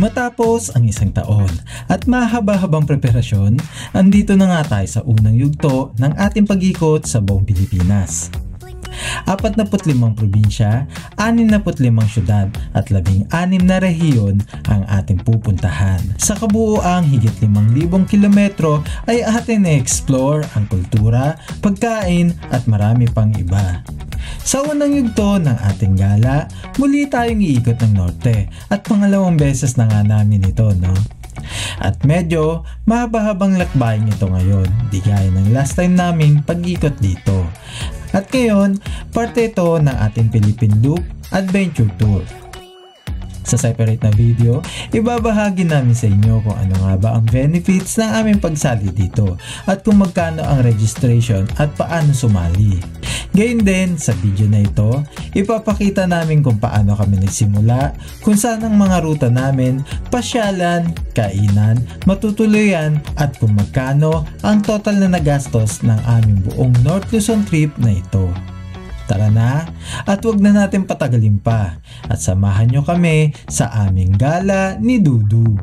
Matapos ang isang taon at mahaba-habang preparasyon, andito na nga tayo sa unang yugto ng ating pag-ikot sa buong Pilipinas. 45 probinsya, 65 syudad at 16 na rehiyon ang ating pupuntahan. Sa kabuuang higit 5,000 kilometro ay ating na-explore ang kultura, pagkain at marami pang iba. Sa unang yugto ng ating gala, muli tayong iikot ng norte at pangalawang beses na nga namin ito, no? At medyo mahaba-habang lakbayin ito ngayon, di gaya ng last time naming pag-ikot dito. At ngayon, parte ito ng ating Philippine Loop Adventure Tour. Sa separate na video, ibabahagi namin sa inyo kung ano nga ba ang benefits ng aming pagsali dito at kung magkano ang registration at paano sumali. Gayun din, sa video na ito, ipapakita namin kung paano kami nagsimula, kung saan ang mga ruta namin, pasyalan, kainan, matutuluyan at kung magkano ang total na nagastos ng aming buong North Luzon trip na ito. Tara na at wag na natin patagalin pa at samahan nyo kami sa aming gala ni Dudu.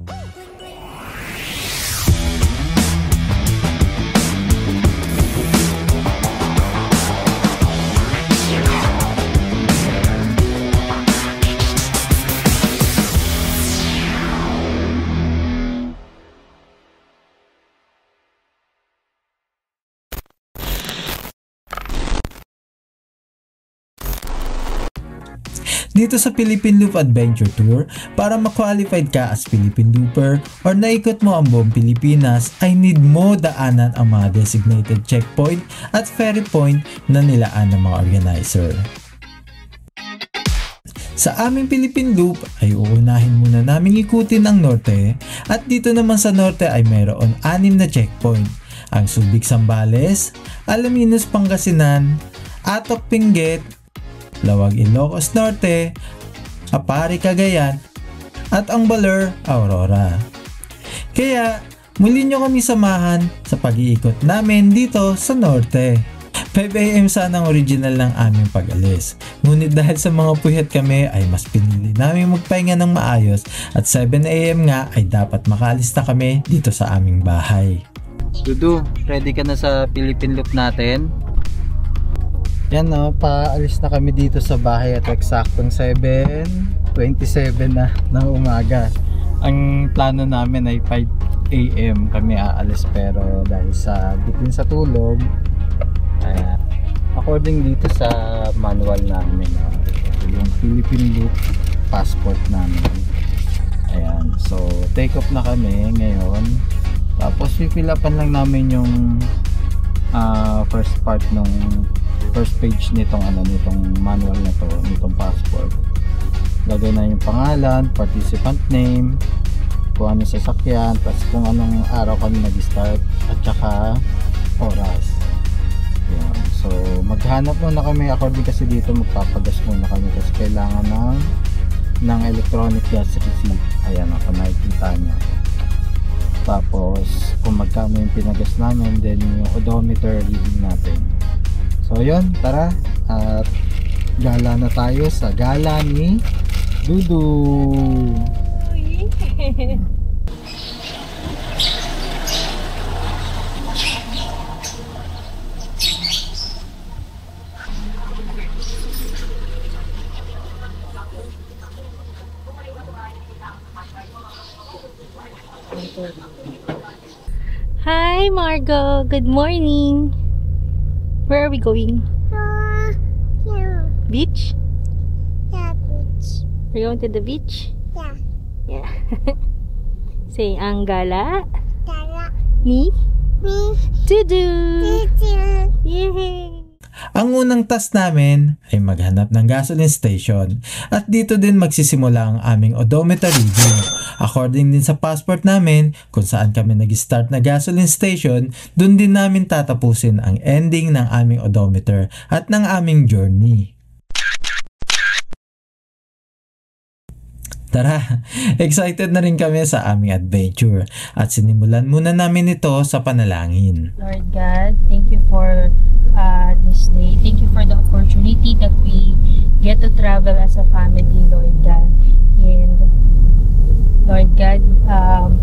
Dito sa Philippine Loop Adventure Tour, para ma-qualified ka as Philippine Looper or naikot mo ang buong Pilipinas, ay need mo daanan ang mga designated checkpoint at ferry point na nilaan ng mga organizer. Sa aming Philippine Loop ay uunahin muna naming ikutin ang norte at dito naman sa norte ay mayroon 6 na checkpoint. Ang Subic Zambales, Alaminos Pangasinan, Atok Benguet, Lawag Ilocos Norte, Apari Cagayan, at ang Baler, Aurora. Kaya muli nyo kami samahan sa pag-iikot namin dito sa norte. 5 AM sana ang original ng aming pag-alis. Ngunit dahil sa mga puyat kami ay mas pinili namin magpahinga ng maayos at 7 AM nga ay dapat makaalis na kami dito sa aming bahay. Dudu, ready ka na sa Philippine Loop natin? Yan, no, paalis na kami dito sa bahay at eksaktong 7:27 na ng umaga. Ang plano namin ay 5 AM kami aalis, pero dahil sa bitin sa tulog, according dito sa manual namin, yung Philippine Loop passport namin. Ayan, so take off na kami ngayon. Tapos fill upan lang namin yung first part nung first page nitong manual na to, nitong passport. Lagay na yung pangalan, participant name, kung ano sasakyan, tapos kung anong araw kami nag-start at saka oras. Yan. So maghanap muna kami, according kasi dito magpapagas muna kami kasi kailangan ng electronic gas receipt. Ayan, ako nakikita nyo. Tapos kung magkano yung pinagas namin, then yung odometer reading natin. So yun, tara at gala na tayo sa gala ni Dudu. Hi Margo, good morning. Where are we going? Yeah. Beach? Yeah, beach. We're going to the beach? Yeah. Yeah. Say ang gala Gala. ni Me. Dudu. Teacher. Yay! Ang unang task namin ay maghanap ng gasoline station at dito din magsisimula ang aming odometer reading. According din sa passport namin, kung saan kami nag-start na gasoline station, dun din namin tatapusin ang ending ng aming odometer at ng aming journey. Tara, excited na rin kami sa aming adventure at sinimulan muna namin ito sa panalangin. Lord God, thank you for this day. Thank you for the opportunity that we get to travel as a family, Lord God. And Lord God,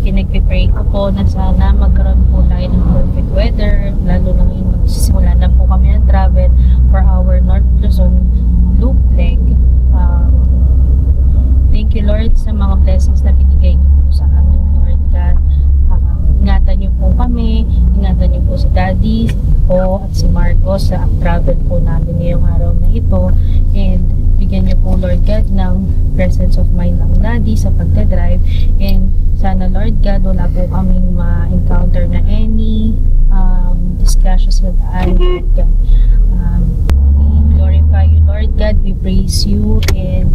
pinagpipray ko po na sana magkaroon po tayo ng perfect weather, lalo na ngayon magsisimula na po kami ng travel for our North Luzon loop leg. Thank you, Lord, sa mga blessings na binigay niyo po sa amin, Lord God. Ingatan niyo po kami, ingatan niyo po si Daddy po at si Marcos sa travel po namin ngayong araw na ito, and bigyan niyo po, Lord God, ng presence of mind ng Daddy sa pagdadrive, and sana, Lord God, wala po kaming ma-encounter na any discussions with daan, Lord God. We glorify you, Lord God, we praise you, and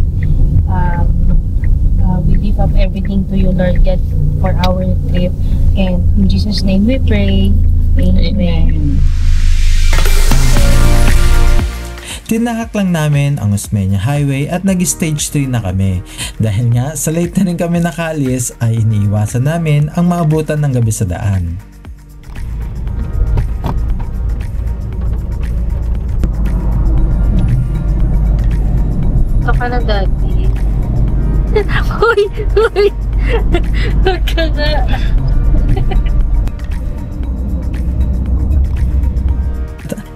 we lift up everything to you, Lord God, for our trip, and in Jesus' name we pray. Amen. Tinahak lang namin ang Osmeña Highway at nag-stage 3 na kami. Dahil nga sa late na rin kami nakalis ay iniiwasan namin ang maabutan ng gabi sa daan. Ito ka na, Daddy. Uy! Huwag ka na.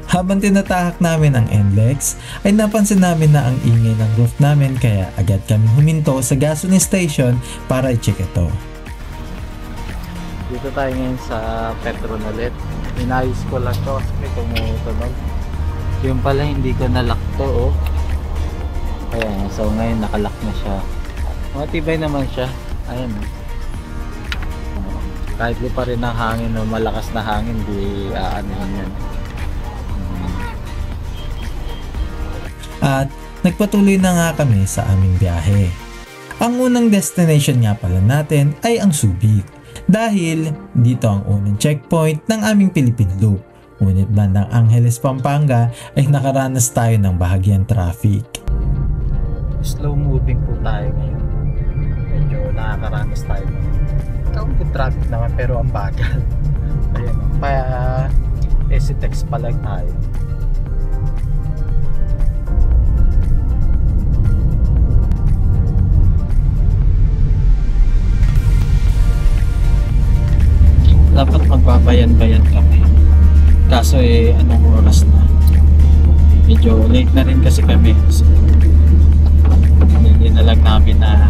Habang tinatahak namin ang NLEX, ay napansin namin na ang ingay ng roof namin, kaya agad kami huminto sa gasoline station para i-check ito. Dito tayo ngayon sa Petronalet. Inayos ko lang to kasi may tumutunog. Yung pala hindi ko nalock to, oh. Ayan, so ngayon nakalock na siya. Matibay naman siya. Ayan, kahit pa rin ang hangin o malakas na hangin, di aano yan. At nagpatuloy na nga kami sa aming biyahe. Ang unang destination nga pala natin ay ang Subic, dahil dito ang unang checkpoint ng aming Philippine Loop. Ngunit bandang Angeles, Pampanga ay nakaranas tayo ng bahagyang traffic. Slow moving po tayo ngayon. Medyo nakakaranas tayo ng kaunting traffic naman, pero ang bagal. Ayan, SCTEX pa lang tayo. Dapat magbabayan-bayan kami. Kaso anong oras na? Medyo late na rin kasi kami. So, hindi na lang namin na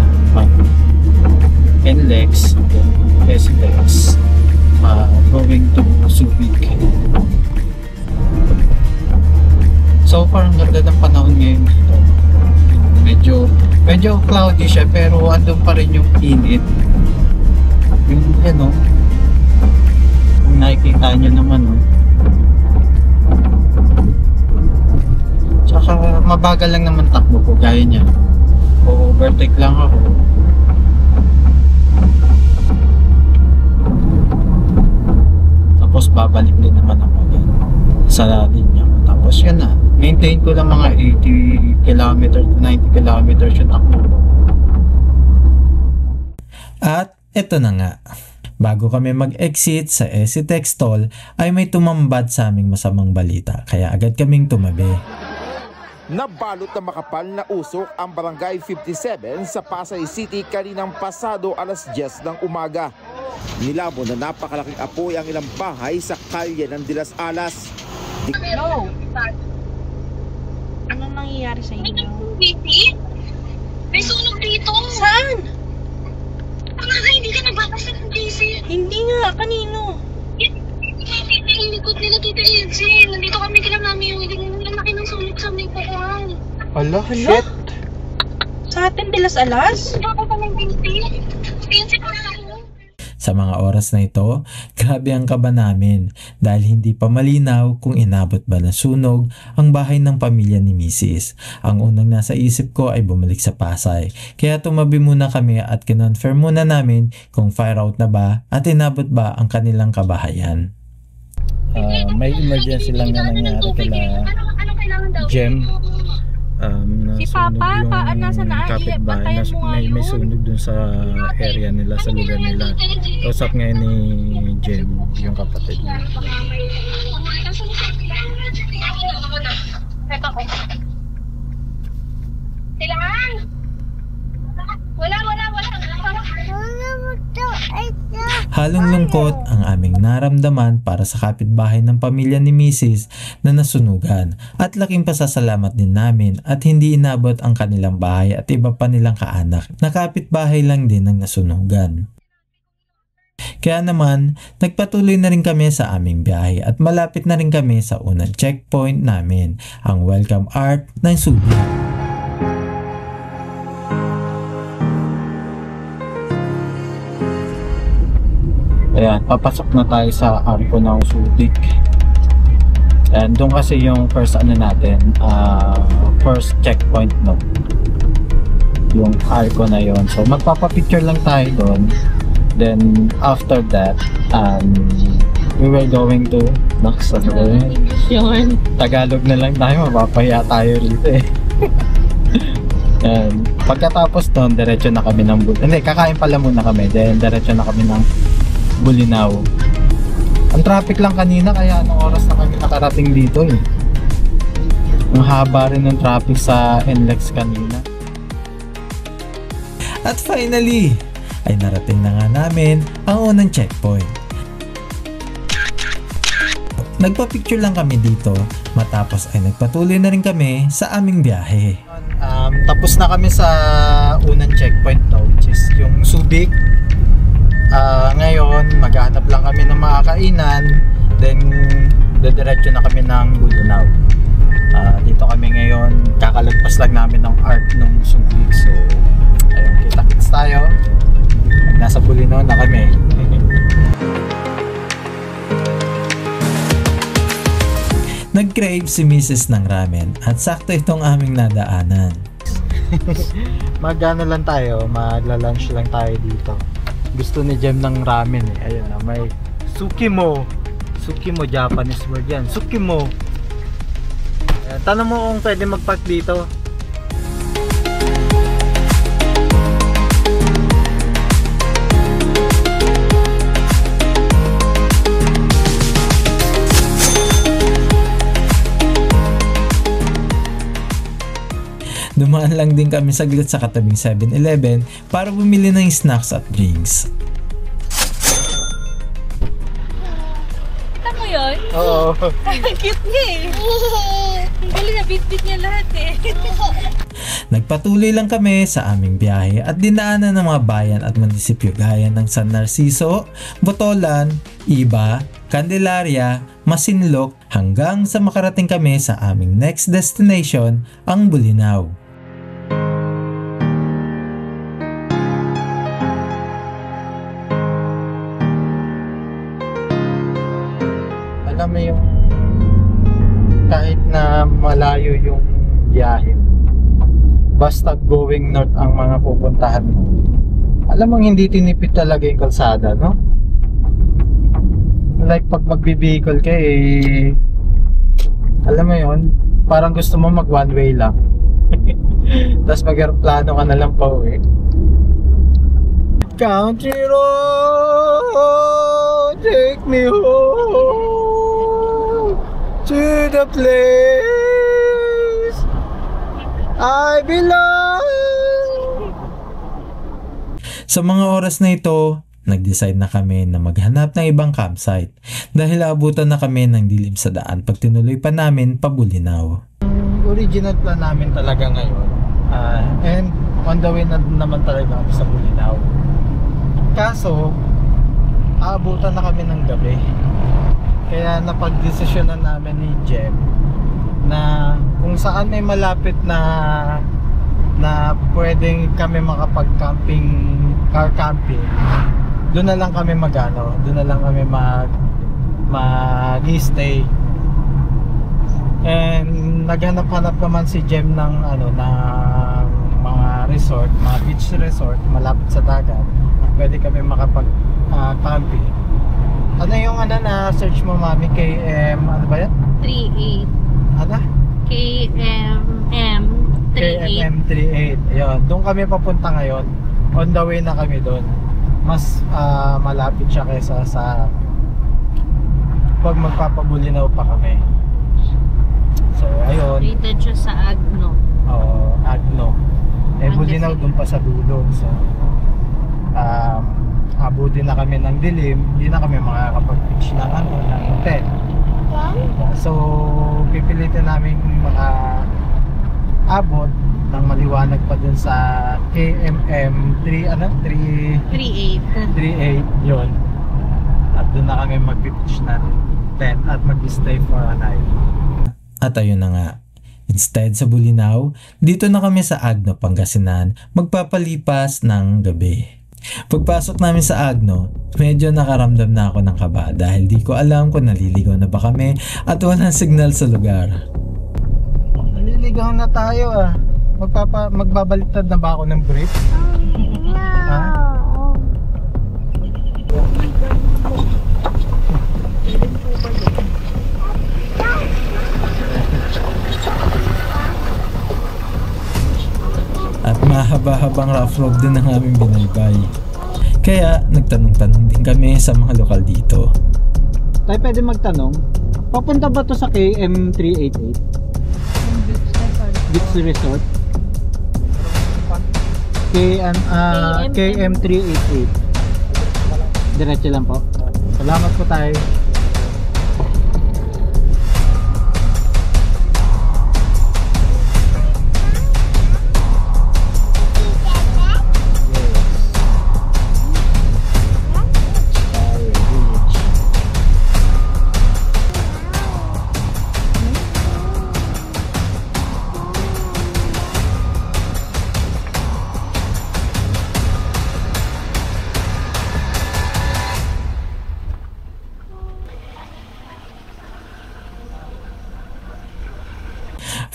NLEX, SLEX, going to Subic. So far, ang ganda ng panahon ngayon dito. Medyo cloudy siya, pero andun pa rin yung init. Yung kung nakikita nyo naman, tsaka mabagal lang naman takbo ko, gaya niya. O-overtake lang ako. Tapos babalik din naman ako yan sa linya ko. Tapos yun na, maintain ko lang mga 80 km to 90 km yung takbo ko. At eto na nga, bago kami mag-exit sa SCTEX toll ay may tumambad sa aming masamang balita, kaya agad kaming tumabi. Nabalot na makapal na usok ang Barangay 57 sa Pasay City kaninang pasado alas 10 ng umaga. Nilabo na napakalaking apoy ang ilang bahay sa kalye ng Dilas Alas. No! Anong nangyayari sa inyo? May sunog dito. Saan? Hindi ka nagbabasa ng DC. Hindi nga, kanino? Yung likod nila, Tita Edsel. Nandito kami kailan namin yung laki ng sunog sa may kukuhan. Hala, shit! Sa atin, Dilas Alas? Dapat pa ng DC. DC pa na. Sa mga oras na ito, grabe ang kaba namin dahil hindi pa malinaw kung inabot ba ng sunog ang bahay ng pamilya ni Mrs. Ang unang nasa isip ko ay bumalik sa Pasay, kaya tumabi muna kami at kinonfirm muna namin kung fire out na ba at inabot ba ang kanilang kabahayan. May emergency lang na nangyari kila Jem. Si Papa, nasa na? Kapitbahay, may sunog dun sa area nila, sa lugar nila. Kausap ngayon ni Jem, yung kapatid niya. Kailangan! Wala. Lalong lungkot ang aming naramdaman para sa kapitbahay ng pamilya ni Mrs. na nasunugan at laking pasasalamat din namin at hindi inabot ang kanilang bahay at iba pa nilang kaanak na kapitbahay lang din ng nasunugan. Kaya naman, nagpatuloy na rin kami sa aming biyahe at malapit na rin kami sa unang checkpoint namin, ang Welcome Art ng Subic. Ayan, papasok na tayo sa arko ng Subic. And doon kasi yung first natin, first checkpoint, no? Yung arko na yon. So magpapapicture lang tayo doon. Then after that, we were going to Tagalog na lang tayo, mapapahiya tayo rito eh. And pagkatapos doon, diretso na kami ng hindi, kakain pala muna kami. Then diretso na kami ng Bulinaw. Ang traffic lang kanina, kaya anong oras na kami nakarating dito eh. Ang haba rin ng traffic sa NLEX kanina. At finally, ay narating na nga namin ang unang checkpoint. Nagpa-picture lang kami dito, matapos ay nagpatuloy na rin kami sa aming biyahe. Tapos na kami sa unang checkpoint, no, which is yung Subic. Ngayon, maghahanap lang kami ng mga kainan, then diretso na kami ng Bulinaw. Dito kami ngayon, kakalagpas lang namin ng art ng Subic. So, ayun, kita-kits tayo. Nasa Bulinaw na kami. Nag-crave si Mrs. ng ramen at sakto itong aming nadaanan. Magano lang tayo, magla-lunch lang tayo dito. Gusto ni Jem ng ramen eh. Ayun na, may Sukimo. Sukimo, Japanese word yan. Sukimo. Tanong mo kung pwede mag-park dito. Dumaan lang din kami saglit sa katabing 7-Eleven para bumili ng snacks at drinks. Kita mo yun? Oo. Cute niya eh. Ang galing na bit-bit niya lahat eh. Nagpatuloy lang kami sa aming biyahe at dinaanan ng mga bayan at munisipyo gaya ng San Narciso, Botolan, Iba, Candelaria, Masinloc hanggang sa makarating kami sa aming next destination, ang Bulinaw. Alam mo yung kahit na malayo yung biyahe, basta going north ang mga pupuntahan mo, alam mo hindi tinipid talaga yung kalsada, no? Like pag magbibihikol ka eh, alam mo yun, parang gusto mo mag one way lang. Tapos mag-aeroplano ka na lang pa uwi. Country road, take me home to the place I belong. Sa mga oras na ito, nag-decide na kami na maghanap ng ibang campsite dahil abutan na kami ng dilim sa daan pag tinuloy pa namin pa Bulinaw. Original plan namin talaga ngayon, and on the way na naman talaga kami sa Bulinaw. Kaso, aabutan na kami ng gabi. Kaya napag-desisyon na namin ni Jem na kung saan may malapit na pwedeng kami makapag-camping, car camping, doon na lang kami doon na lang kami mag-stay. And naghanap-hanap naman si Jem ng mga resort, mga beach resort malapit sa dagat. Pwede kami makapag-camping. Ano yung na search mo, mami? KM, ano ba yan? 38. Ano? KMM 38. Ayun, doon kami papunta ngayon. On the way na kami doon. Mas malapit siya kaysa sa pag magpapabulinaw pa kami. So, ayun. Rated siya sa Agno. Agno. Bulinaw doon pa sa dulo. So, abutin na kami ng dilim, hindi na kami makakapag-pitch ng tent. So pipilitin namin abot ng maliwanag pa dun sa KMM 38 yun. At dun na kami mag-pitch ng tent at mag-stay for a night. At ayun na nga, instead sa Bulinaw, dito na kami sa Agno, Pangasinan, magpapalipas ng gabi. Pagpasok namin sa Agno, medyo nakaramdam na ako ng kaba dahil di ko alam kung naliligaw na ba kami at walang signal sa lugar. Naliligaw na tayo ah. Magbabaliktad na ba ako ng brief? Ha? At mahaba-habang rough road din ang aming binaybay. Kaya nagtanong-tanong din kami sa mga lokal dito. Tayo pwede magtanong, papunta ba to sa KM 388? Beach Resort? KM 388. Diretso lang po. Salamat po tayo.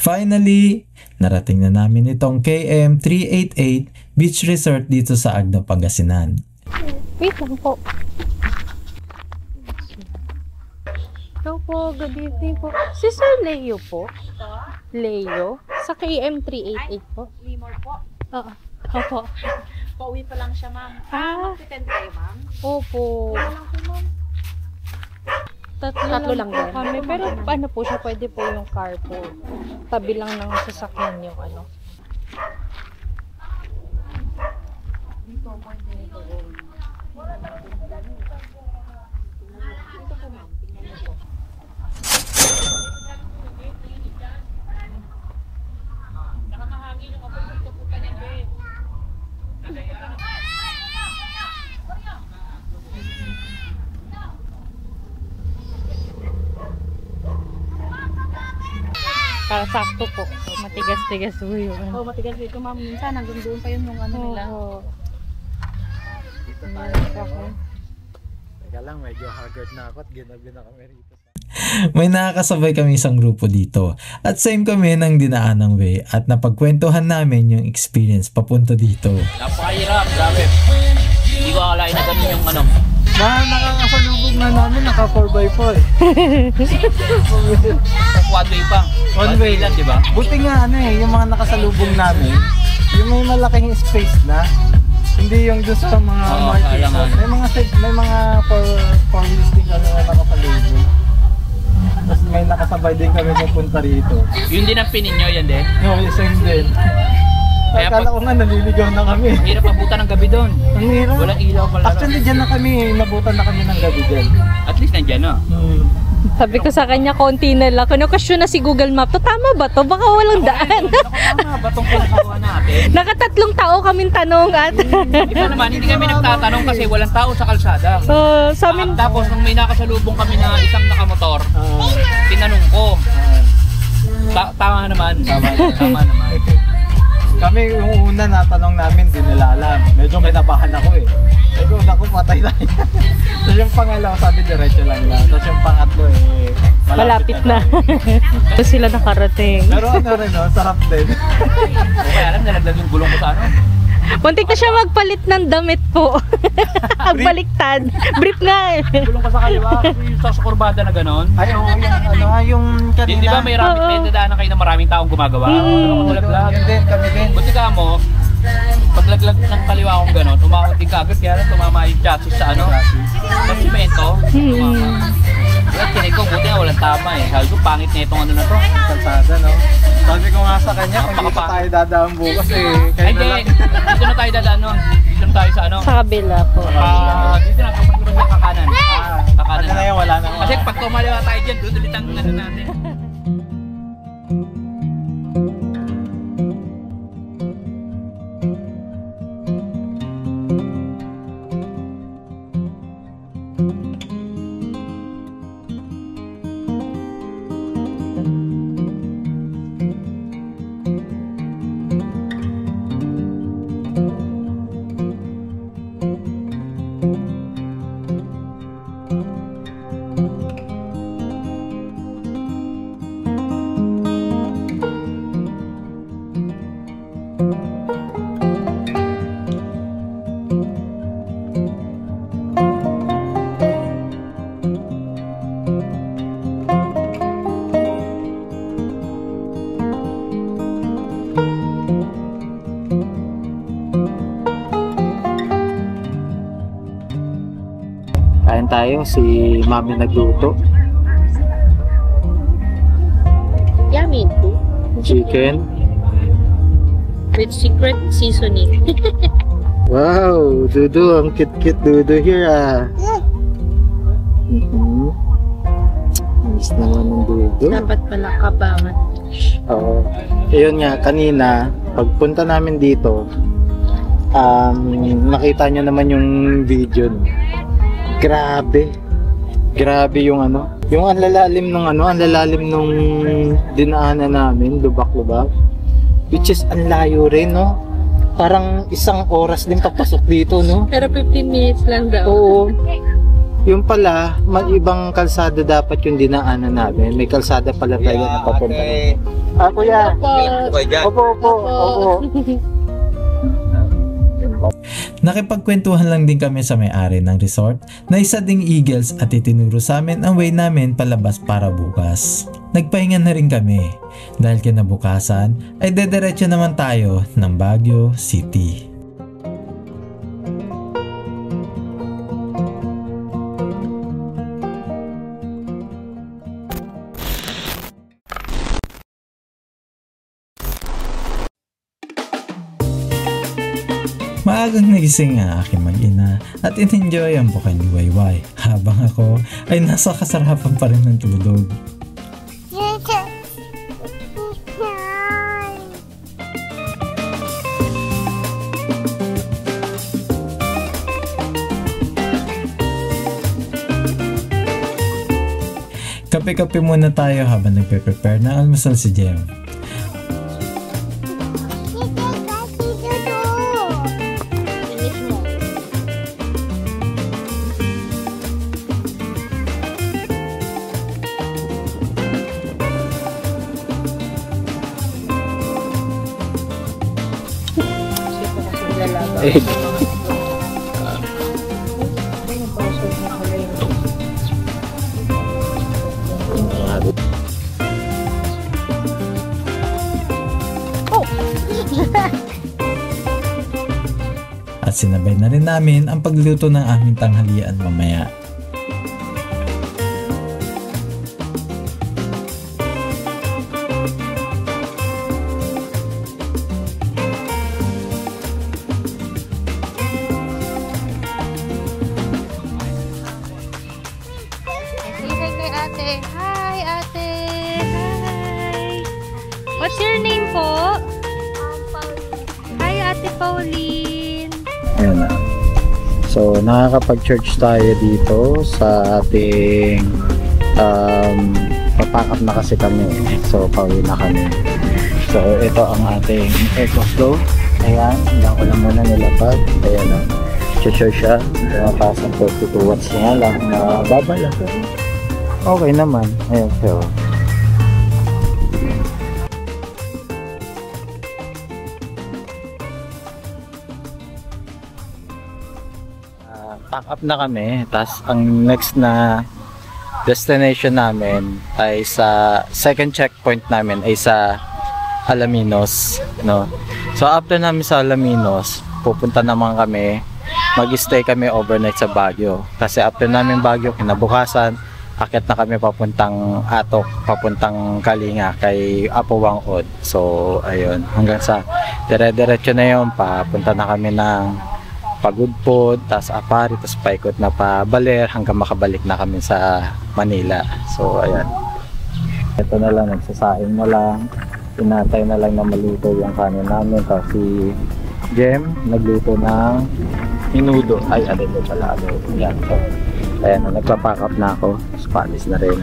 Finally, narating na namin itong KM 388 Beach Resort dito sa Agno, Pangasinan. Wait lang po. Hello po, good evening po. Si Sir Leo po? Leo? Sa KM 388 po? Limor po. Oo. Opo. Pauwi pa lang siya, ma'am. Mag-pretend kayo, ma'am. Opo. Wala lang po, ma'am. Tatlo lang po kami. Pero ano po siya, pwede po yung carpool. Tabi lang ng sasakyan yung ano. Para sakto po. Matigas-tigas po yun. Oh, matigas dito, ma'am. Minsan, hanggang doon pa yun yung ano nila. Oo. Dito tayo. Teka lang, medyo haggard na ako at ginabi na kami rito. May nakakasabay kami isang grupo dito at same kami ng dinaanang way at napagkwentuhan namin yung experience papunta dito. Napakahirap, grabe. Hindi ko akalain na ganun yung ano. Nakakasalubog na namin, naka 4x4 One way pa. One way lang, di ba? Buti nga yung mga nakasalubong namin, yung may malaking space na. Hindi yung doon sa mga may mga four wheels din kami na nakasalubong. Tapos may nakasabay din kami pupunta rito. Yun din ang pinin nyo, yan din? No, same din. Kaya akala ko nga naliligaw na kami. Ang hirap abutan ng gabi doon. Ang hirap. Walang ilaw pala. Actually, dyan na kami, nabutan na kami ng gabi dyan. At least nandyan na. Sabi ko sa kanya, konti na lang. Kinukasyon na si Google Map. Tama ba to? Baka walang daan. Tama ba itong pinakawa natin? Nakatatlong tao kaming tanong at... Iba naman, hindi kami nagtatanong kasi walang tao sa kalsada. sa amin... Tapos nung may nakasalubong kami na isang nakamotor, tinanong ko. Tama naman. Tama naman. Kami yung una natanong namin, di nila alam. Medyo kinabahan ako eh. Sabi ko, naku, patay na yan. Tapos yung pangalawa, sabi diretso lang lang. Tapos yung pangatlo malapit na. Tapos sila nakarating. Pero rin, sarap din. Okay, alam, nalaglag yung gulong ko sa ano. Muntik na siya magpalit ng damit po. Baliktad. Brief nga eh. Gulong ka sa kaliwa, yung sa kurbada na gano'n. Ay, yung kanina. Di ba may dadaanan kayo na maraming taong gumagawa? Malaglag. Yun din, kami din. Buti ka mo, paglaglag ng kaliwa akong gano'n, umahon din ka agad, kaya lang tumama yung chassis sa ano, sa simento. At tinig ko, buti nga walang tama eh. Sabi ko, pangit na itong ano na to. Kalsada, no? Sabi ko nga sa kanya, kung dito tayo dadaan bukas eh. Ay, hindi. Dito na tayo dadaan nun. Dito na tayo sa ano. Sa kabila po. Dito na, kapag doon sa kakanan. Kakanan Ano na yan, wala na. Kasi pag tumaliwa tayo dyan, doon ulit ang ano natin. Kain tayo, si Mami nagluto. Yummy. Chicken. With secret seasoning. Wow, Dudu, ang cute-cute Dudu here ah. Nice naman ng Dudu. Dapat pala kabangan. Oo. Ayun nga, kanina, pagpunta namin dito, nakita nyo naman yung video. Grabe. Grabe yung ano. Yung ang lalalim nung dinaanan namin, lubak-lubak. Which is ang layo rin, no? Parang 1 oras din papasok dito, no? Pero 15 minutes lang daw. Oo. Yung pala, ibang kalsada dapat yung dinaanan namin. May kalsada pala tayo na papunta. Kuya. Opo. Nakipagkwentuhan lang din kami sa may-ari ng resort na isa ding Eagles at itinuro sa amin ang way namin palabas para bukas. Nagpahinga na rin kami dahil kinabukasan ay dediretso naman tayo ng Baguio City. Maagang nagising ang aking mag-ina at in-enjoy ang bukay ni Wayway habang ako ay nasa kasarapan pa rin ng tulog. Kape-kape muna tayo habang nagpe-prepare ng almusal si Jem. At sinabay na rin namin ang pagluto ng aming tanghalian mamaya. Hi, ate. Hi. What's your name po? Hi, ate Pauline. Ayan na. So, nakakapag-church tayo dito sa ating papack up na kasi kami. So, pauwi na kami. So, ito ang ating EcoFlow. Ayan, lang ko lang muna nilapag. Ayan na. Church siya. Mataas ang 42 watts niya lang. Babala. Okay naman. Ayan, so. Pack up na kami. Tapos, ang next na destination namin ay sa second checkpoint namin ay sa Alaminos, no? So, after namin sa Alaminos, pupunta naman kami, mag-stay kami overnight sa Baguio. Kasi after namin Baguio, kinabukasan, akit na kami papuntang Atok, papuntang Kalinga kay Apo Wangod. So ayun, hanggang sa dire-diretso na yun, papunta na kami ng Pagudpod, tas Apari, tas paikot na pa Baler hanggang makabalik na kami sa Manila. So ayan, ito na lang, nagsasaing na lang, pinatay na lang na maluto yung kanin namin. Tapos si Jem nagluto ng minudo, ay adobo pala, adobo. Yan, so ayan, nagpa-pack up na ako, Spanish na rin.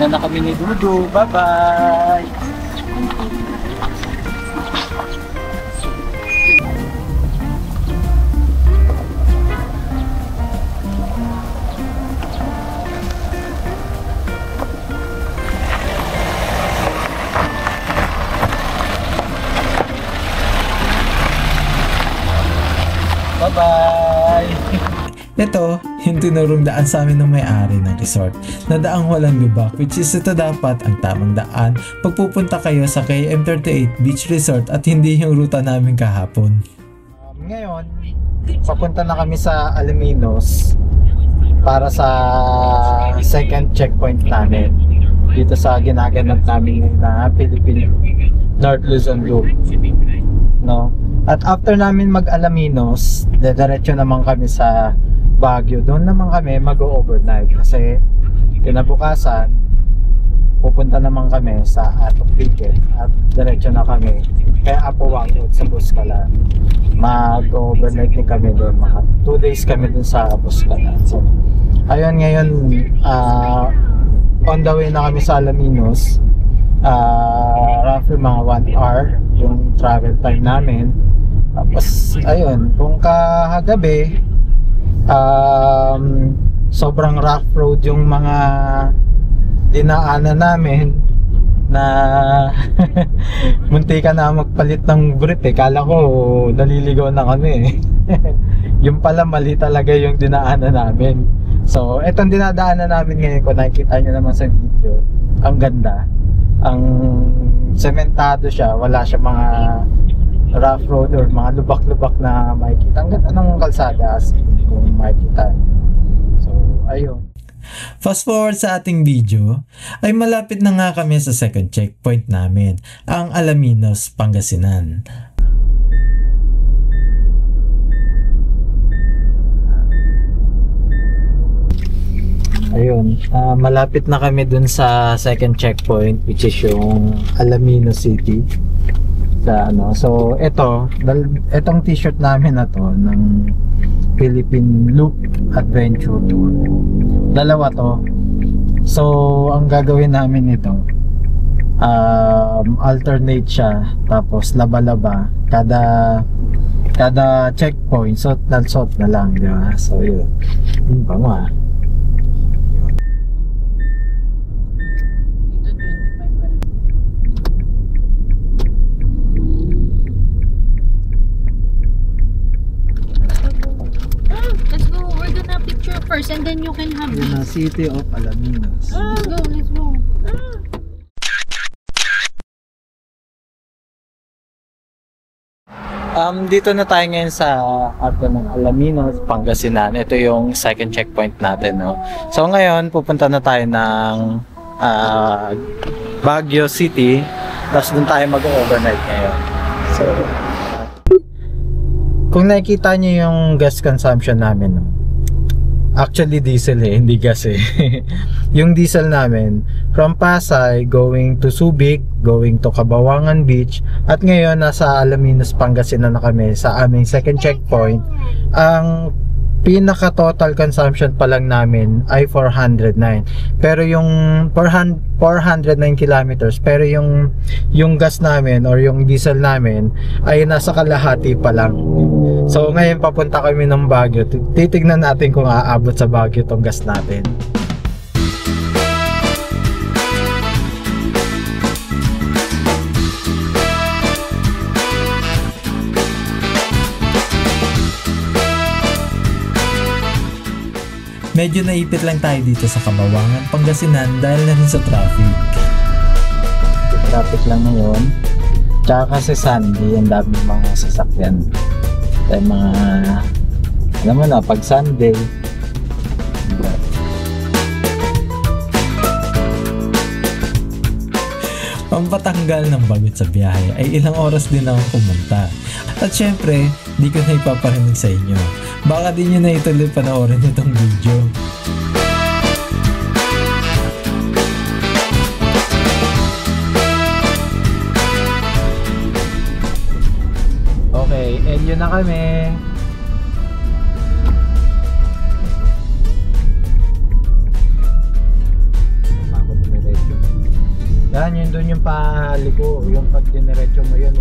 Una na kami ni Dudu. Bye-bye! Bye-bye! Ito, yung tinurong daan sa amin ng may-ari ng resort na daang walang lubak, which is ito dapat ang tamang daan pag pupunta kayo sa KM38 Beach Resort at hindi yung ruta namin kahapon. Ngayon, papunta na kami sa Alaminos para sa second checkpoint namin dito sa ginaganap namin na Philippine North Luzon Loop, no? At after namin mag-Alaminos, diretso naman kami sa Baguio. Doon naman kami mag-overnight kasi kinabukasan pupunta naman kami sa Atok Picket at diretso na kami kaya Apo Wangod sa Buscalan. Mag-overnight din kami doon, mga 2 days kami doon sa Buscalan. So ayun, ngayon on the way na kami sa Alaminos. Roughly mga 1 hour yung travel time namin. Tapos ayun, kung kahagabi sobrang rough road yung mga dinaanan namin na munti ka na magpalit ng brief eh. Kala ko naliligaw na kami yung pala mali talaga yung dinaanan namin. So etong dinadaanan namin ngayon, kung nakikita nyo naman sa video, ang ganda, ang sementado siya, wala siya mga rough road or mga lubak-lubak na makikita. Ang ganda ng kalsada kung makikita. So ayun, Fast forward sa ating video, ay malapit na nga kami sa second checkpoint namin, ang Alaminos, Pangasinan. ayun, malapit na kami dun sa second checkpoint, which is yung Alaminos City. So etong t-shirt namin na to ng Philippine Loop Adventure Tour, dalawa to. So ang gagawin namin ito, alternate siya, tapos laba-laba kada checkpoint, suot na lang, di ba? So yun, bango ah. First, and then you can have Yun na, City of Alaminos. Let's go. Dito na tayo ngayon sa Arco ng Alaminos, Pangasinan. Ito yung second checkpoint natin, no? So ngayon, pupunta na tayo ng Baguio City. Tapos doon tayo mag-overnight ngayon. So kung nakikita niyo yung gas consumption namin, no? Actually diesel hindi gas eh. Yung diesel namin from Pasay going to Subic, going to Cabawangan Beach, at ngayon nasa Alaminos, Pangasinan na kami sa aming second checkpoint. Ang pinaka total consumption pa lang namin ay 409, pero yung 409 kilometers, pero yung gas namin or yung diesel namin ay nasa kalahati pa lang. So ngayon papunta kami ng Baguio, titignan natin kung aabot sa Baguio tong gas natin. Medyo naipit lang tayo dito sa Kabawangan, Pangasinan dahil na rin sa traffic. Traffic lang ngayon. Tsaka kasi Sunday, ang daming mga sasakyan. Kaya mga, alam mo na, pag Sunday, Pampatanggal ng bagot sa biyahe ay ilang oras din akong pumunta. At syempre, di ko na ipaparinig sa inyo. Baka di nyo na ituloy panoorin itong video. okay, and yun na kami. Yan, yun doon yung paliko. Yung pag diniretso mo yun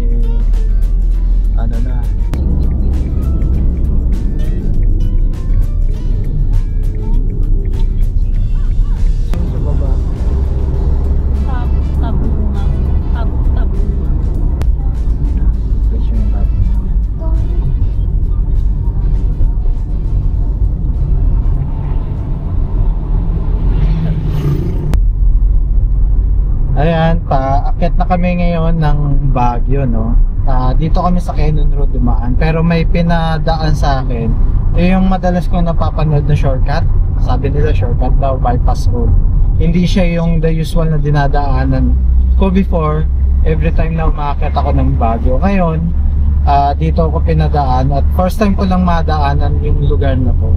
ano na. Sa baba. Tabunga. Presyo yung tapo. Ayan, paakyat na kami ngayon ng Baguio, no? Dito kami sa Quezon Road dumaan, pero may pinadaan sa akin. Yung madalas ko napapanood na shortcut. Sabi nila shortcut daw, bypass road. Hindi siya yung the usual na dinadaanan ko before. Every time na umaakyat ako ng Baguio. Ngayon, dito ako pinadaan at first time ko lang madaanan yung lugar na to.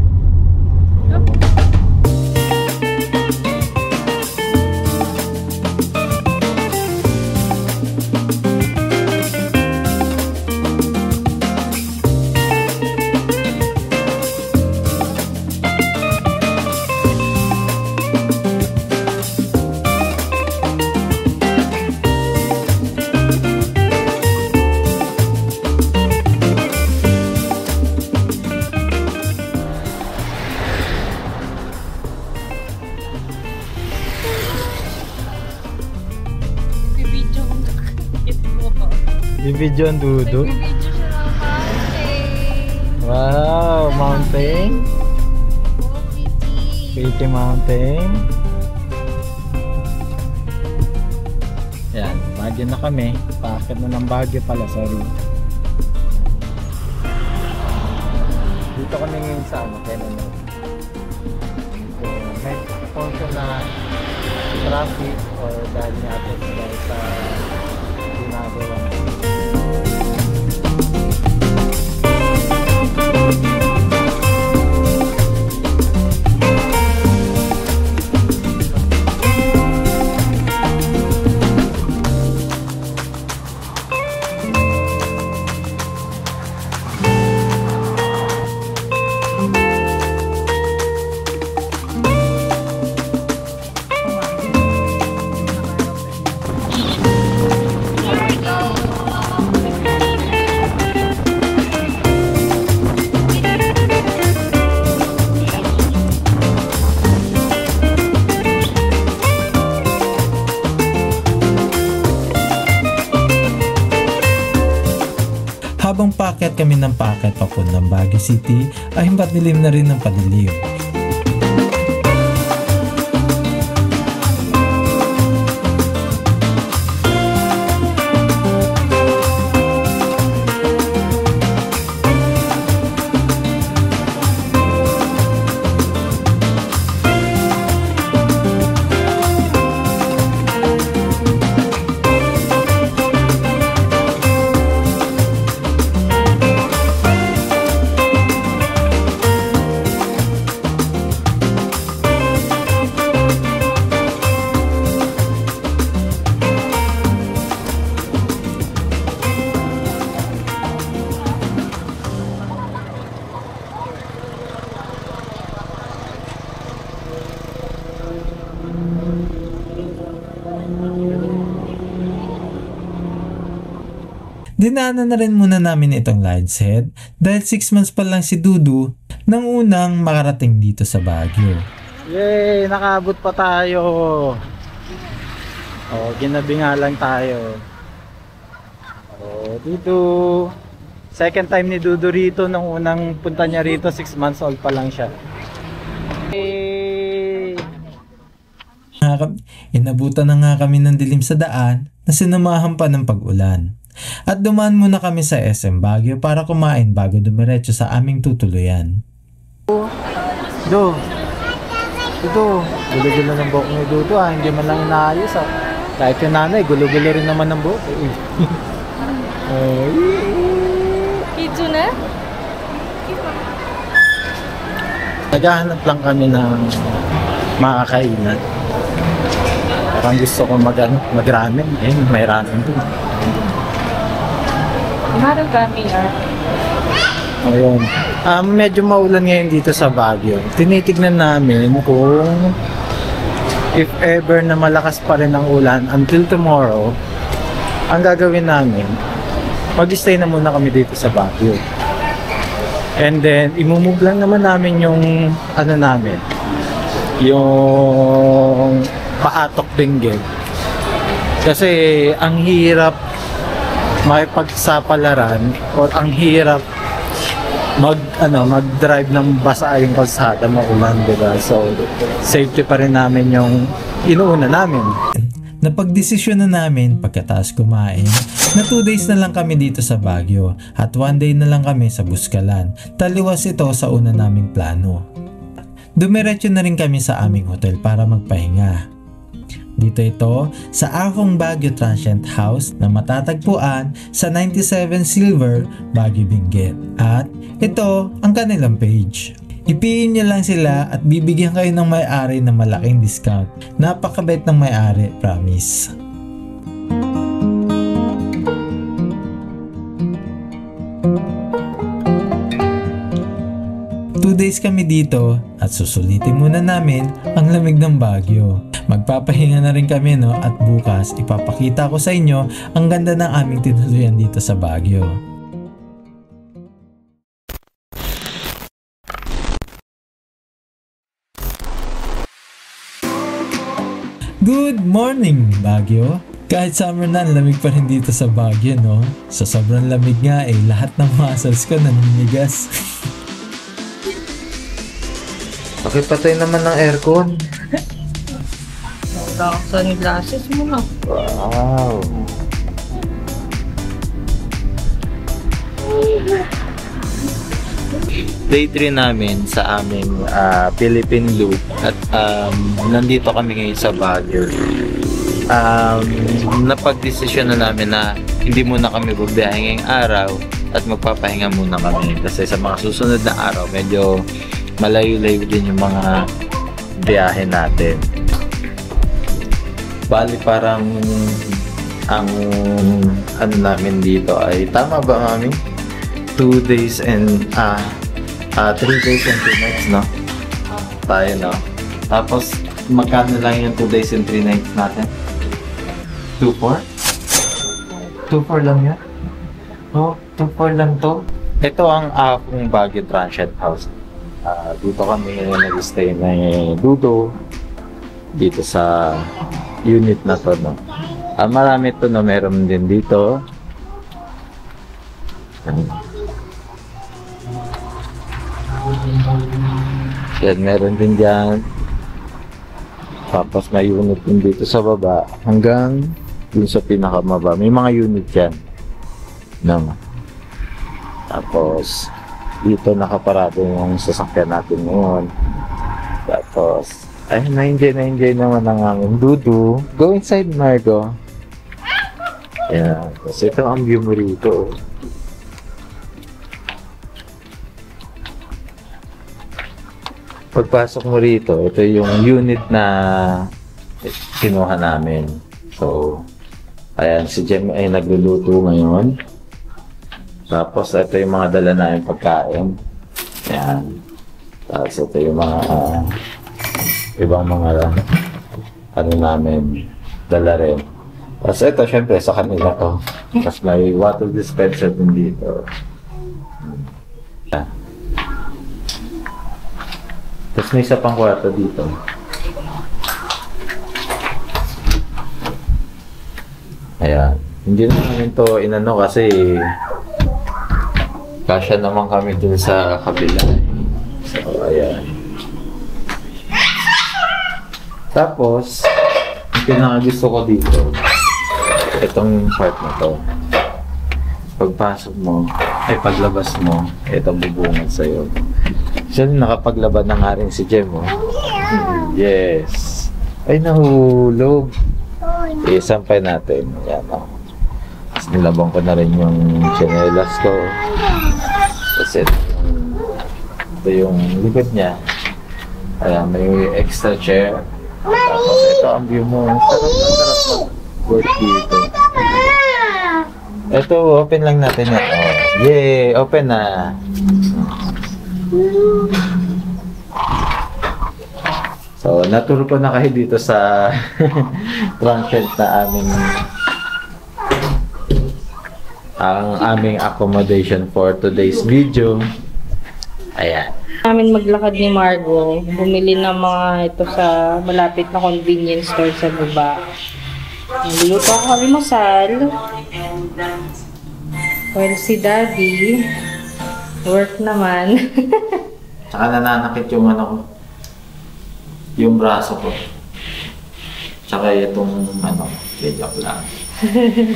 Yung video ang dudo. Video siya ng mountain. Wow, mountain. Oh, pretty. Pretty mountain. Yan, Baguio na kami. Paakyat na ng Baguio pala, sorry. Dito kami ngayon sa Quezon Road. May portion na traffic or dahil natin dahil sa ginagawa. Habang paakyat kami ng paakyat papuntang Baguio City ay padilim na rin ng padilim. Dinaanan na rin muna namin itong Lion's Head dahil 6 months pa lang si Dudu nang unang makarating dito sa Baguio. Yay! Nakaabot pa tayo! Oh, ginabi nga lang tayo. Oh, Dudu! Second time ni Dudu rito, nung unang punta niya rito, 6 months old pa lang siya. Inabutan na nga kami ng dilim sa daan na sinamahan pa ng pag-ulan. At dumaan muna kami sa SM Baguio para kumain bago dumiretso sa aming tutuluyan. Do. Ito, gulo-gulo ng buhok ni Dudo hindi man lang inaayos Kahit yung nanay, gulo-gulo rin naman ng buhok. Pizza na? Naghahanap lang kami ng makakainan. Parang gusto ko mag-ramen. May ramen doon. Marang kami Ayun. Medyo maulan ngayon dito sa Baguio. Tinitignan namin kung if ever na malakas pa rin ang ulan until tomorrow, ang gagawin namin, mag-stay na muna kami dito sa Baguio. And then, imumove lang naman namin yung yung Paatok Benguet. Kasi ang hirap makipagsapalaran or ang hirap mag-drive ng basa yung kalsada maulan, diba? So, safety pa rin namin yung inuuna namin. Napagdesisyon na namin pagkatapos kumain na 2 days na lang kami dito sa Baguio at 1 day na lang kami sa Buscalan. Taliwas ito sa una naming plano. Dumiretso na rin kami sa aming hotel para magpahinga. Dito ito sa Ahong Baguio Transient House na matatagpuan sa 97 Silver, Baguio Benguet. At ito ang kanilang page. Ipiin nyo lang sila at bibigyan kayo ng may-ari ng malaking discount. Napakabait ng may-ari, promise. Days kami dito at susulitin muna namin ang lamig ng Baguio. Magpapahinga na rin kami at bukas ipapakita ko sa inyo ang ganda ng aming tinuluyan dito sa Baguio. Good morning, Baguio! Kahit summer na, lamig pa rin dito sa Baguio, no? Sa sobrang lamig nga lahat ng muscles ko naninigas. Pakipatay naman ng aircon. Wala akong sunglasses mo na. Wow. Day 3 namin sa aming Philippine Loop at nandito kami ngayon sa Baguio. Napag-desisyon na namin na hindi muna kami bubiyahe ngayong araw at magpapahinga muna kami kasi sa mga susunod na araw medyo malayo-layo din yung mga biyahe natin. Bali parang ang namin dito ay tama ba, Mami? 2 days and 3 days and 2 nights, no? Tayo, no? Tapos magkano lang yung 2 days and 3 nights natin? 2,400? 2,400 lang yan? Oh, 2,400 lang to? Ito ang Ahong Baguio Transient House. Dito kami nag-stay na Dudo dito sa unit na to, no? Marami to, no? Meron din dito. Yan, meron din dyan. Tapos may unit din dito sa baba hanggang dun sa pinakamaba. May mga unit yan, no? Tapos dito nakaparado yung sasakyan natin ngayon. Tapos, ay, na-enjoy naman ang aming Dudu. Go inside, Margo. Ayan. Tapos ito ang view mo rito. Pagpasok mo rito, ito yung unit na kinuha namin. So, ayan, si Jem ay nagluluto ngayon. Tapos ito yung mga dala namin pagkain. Ayan. Tapos ito yung mga ibang mga namin dala rin. Tapos ito syempre sa kanila to. Tapos may water dispenser din dito. Ayan. Tapos may isa pang kwarto dito. Ayan. Hindi naman ito inano kasi kasya naman kami dun sa kabila. So, ayan. Tapos, yung pinakagusto ko dito, itong part na to. Pagpasok mo, ay paglabas mo, ito bubungad sa'yo. Siya nakapaglaba na nga rin si Jem, oh. Yes. Ay, nahulog. Isampay natin. Yan, oh. Tapos nilabang ko na rin yung chinelas ko. Kasi ito yung likod niya. Ayan, may extra chair. Tapos ito ang view mo. Sarap mag-work dito. Ito, open lang natin yan. Oh. Yay! Open na! So, naturo ko na kayo dito sa trunk shed na aming accommodation for today's video. Ayan. Namin maglakad ni Margo, bumili ng mga ito sa malapit na convenience store sa baba. Niluluto ako almusal. Well, si Daddy, work naman. Tsaka nananakit yung ano ko. Yung braso ko. Tsaka itong ano, joke lang.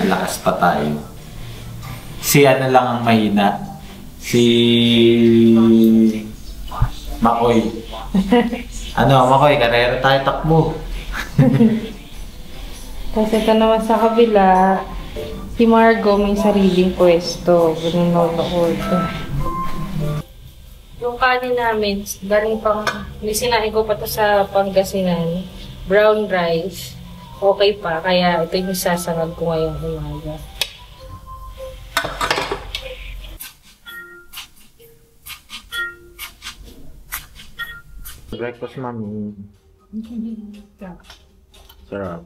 Malakas pa tayo. Si ano lang ang mahina. Si Makoy. Ano, Makoy, karera tayo, takbo. Kasi ito naman sa kabila, si Margo may sariling pwesto. Nanonood. Yung kanin namin, galing pang, sinain ko pa to sa Pangasinan, brown rice. Okay pa, kaya ito yung sasangag ko ngayong umaga. Breakfast, mami. Sarap.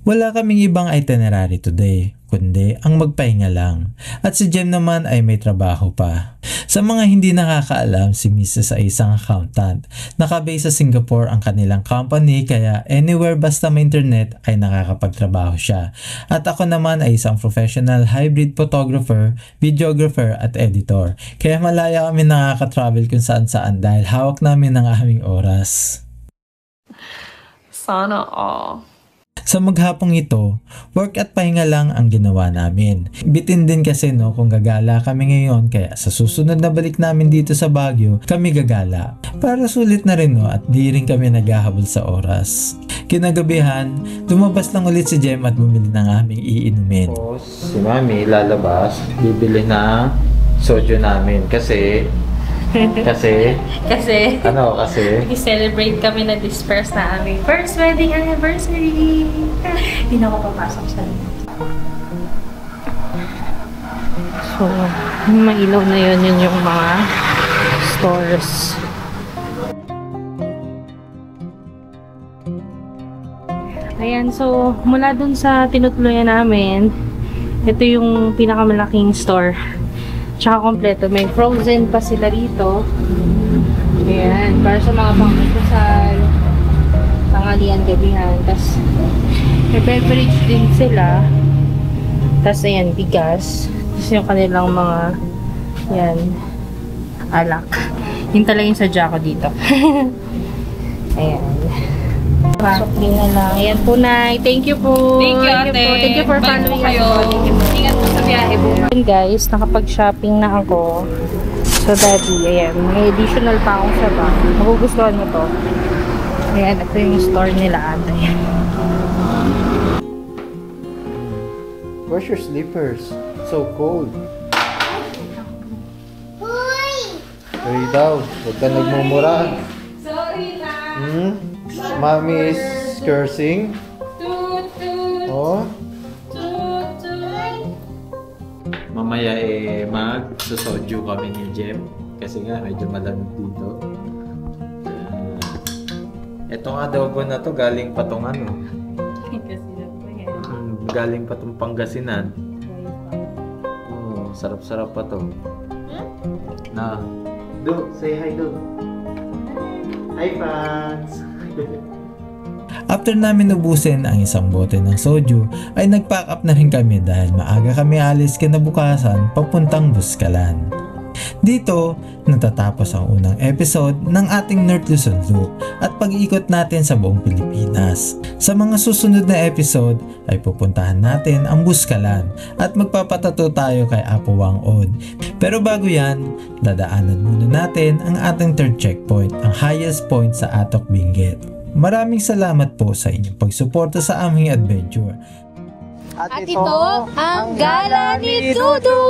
Wala kaming ibang itinerary today, kundi ang magpahinga lang. At si Jem naman ay may trabaho pa. Sa mga hindi nakakaalam, si Mrs. ay isang accountant. Nakabase sa Singapore ang kanilang company, kaya anywhere basta may internet ay nakakapagtrabaho siya. At ako naman ay isang professional hybrid photographer, videographer at editor. Kaya malaya kami nakaka-travel kung saan saan dahil hawak namin ang aming oras. Sana all. Sa maghapong ito, work at pahinga lang ang ginawa namin. Bitin din kasi kung gagala kami ngayon, kaya sa susunod na balik namin dito sa Baguio, kami gagala. Para sulit na rin at di rin kami naghahabol sa oras. Kinagabihan, lumabas lang ulit si Jem at bumili ng aming iinumin. Tapos si Mami lalabas, bibili na soju namin kasi i-celebrate kami na disperse na aming first wedding anniversary. Hindi na ako papasok sa So, mailaw na yun yung mga stores. Ayan, so mula dun sa tinutuluyan namin, ito yung pinakamalaking store. Tsaka kompleto. May frozen pa sila rito. Ayan. Para sa mga pangkasal, tanghalian, gabihan. Tapos, may beverage din sila. Tapos, ayan, bigas. Tapos yung kanilang mga, ayan, alak. Yun talaga yung sadya ko dito. Ayan. Pasok din na lang. Ayan po, Nay. Thank you po. Thank you, ate. Thank you for following us. Ingat po sa biyahe po. Guys, nakapag-shopping na ako. So, Daddy, ayan. May additional pa akong sa bag. Magugustuhan mo to. Ayan, ito yung store nila, ate. Where's your slippers? So cold. Hurry daw. Huwag ka nagmumura. Sorry na. Mommy is cursing. Oh. mamaya mag-soju kami ni Jem kasi nga medyo malamig dito. Etong adobo na to galing pa tong ano. Galing pa tong Pangasinan. Oh, sarap-sarap pa to. Na. Do, say hi do. Hi fans. After namin ubusin ang isang bote ng soju, ay nag-pack up na rin kami dahil maaga kami alis kinabukasan papuntang Buskalan. Dito, natatapos ang unang episode ng ating North Luzon Loop at pag-iikot natin sa buong Pilipinas. Sa mga susunod na episode ay pupuntahan natin ang Buskalan at magpapatato tayo kay Apo Wang-od. Pero bago yan, dadaanan muna natin ang ating third checkpoint, ang highest point sa Atok Benguet. Maraming salamat po sa inyong pagsuporta sa aming adventure. At ito ang gala ni Dudu!